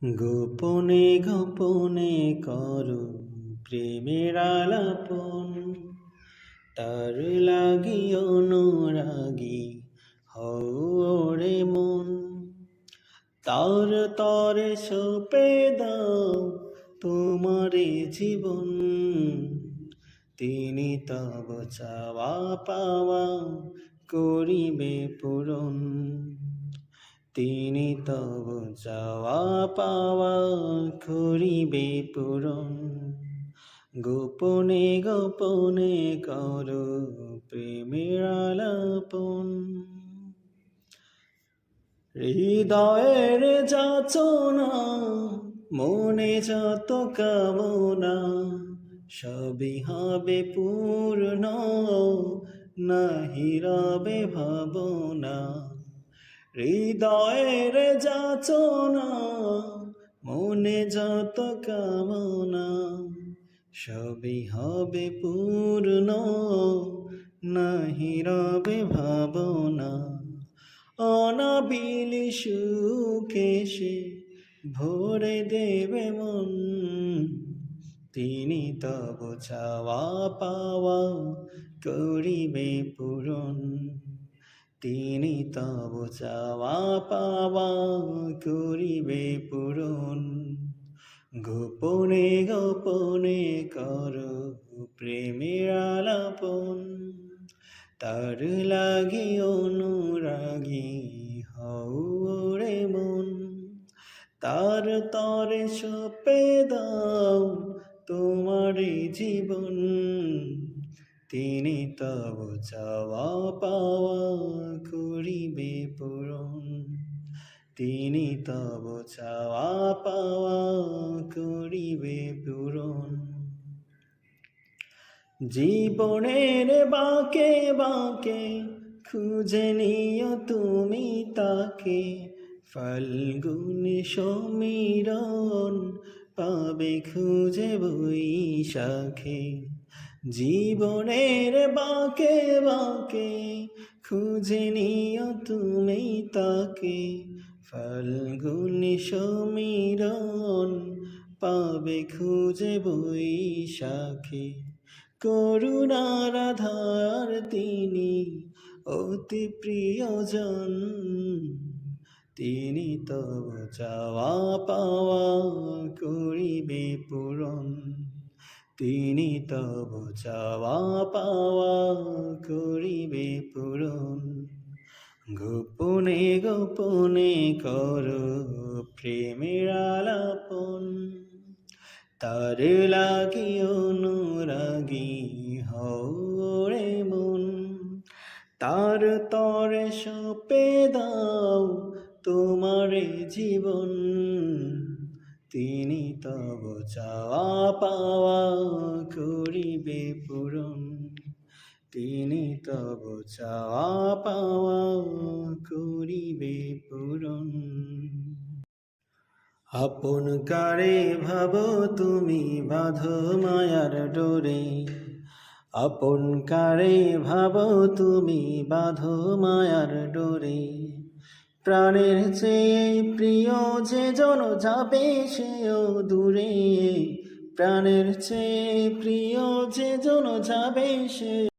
গোপনে গোপনে করো প্রেমের আলাপন, তার লাগি অনুরাগী হও রে মন। তার তরে সপে দাও তোমারে জীবন, তিনি তব চাওয়া পাওয়া করিবে পূরণ। তিনি তব চাওয়া পাওয়া করিবে পূরণ। গোপনে গোপনে করো প্রেমের আলাপন, হৃদয়ের যাচনা মনে যত কামনা সবই হবে পূর্ণ, নাহি রবে ভাবনা। হৃদয়ের যাচনা মনে যত কামনা সবই হবে পূর্ণ, নাহি রবে ভাবনা। অনাবিলি সুখে সে ভরে দেবে মন, তিনি তব চাওয়া পাওয়া করিবে পূরণ। তিনি তব চাওয়া পাওয়া করিবে পূরণ। গোপনে গোপনে করো প্রেমের আলাপন, তার লাগি অনুরাগী হও রে মন। তার তরে সপে দাও তোমারে জীবন, তিনি তব চাওয়া পাওয়া করিবে পূরণ। তিনি তব চাওয়া পাওয়া করিবে পূরণ। জীবনের বাঁকে বাঁকে খুঁজে নিও তুমি তাকে, ফাল্গুনে সমীরণ পাবে খুঁজে বৈশাখে। জীবনের বাঁকে বাঁকে খুঁজে নিও তুমি তাকে, ফাল্গুনে সমীরণ পাবে খুঁজে বৈশাখে। করুণার আধার তিনি অতি প্রিয়জন, তিনি তব চাওয়া পাওয়া করিবে পূরণ। তিনি তব চাওয়া পাওয়া করিবে পূরণ। গোপনে গোপনে করো প্রেমের আলাপন, তার লাগি অনুরাগী হও রে মন। তার তরে সপে দাও তোমারে জীবন, তিনি তব চাওয়া পাওয়া করিবে পূরণ। তিনি তব চাওয়া পাওয়া করিবে পূরণ। আপন কারে ভাবো তুমি বাঁধো মায়ার ডোরে, আপন কারে ভাবো তুমি বাঁধো মায়ার ডোরে। প্রাণের চেয়ে প্রিয় যে জন যাবে সেও দূরে, প্রাণের চেয়ে প্রিয় যে জন যাবে সে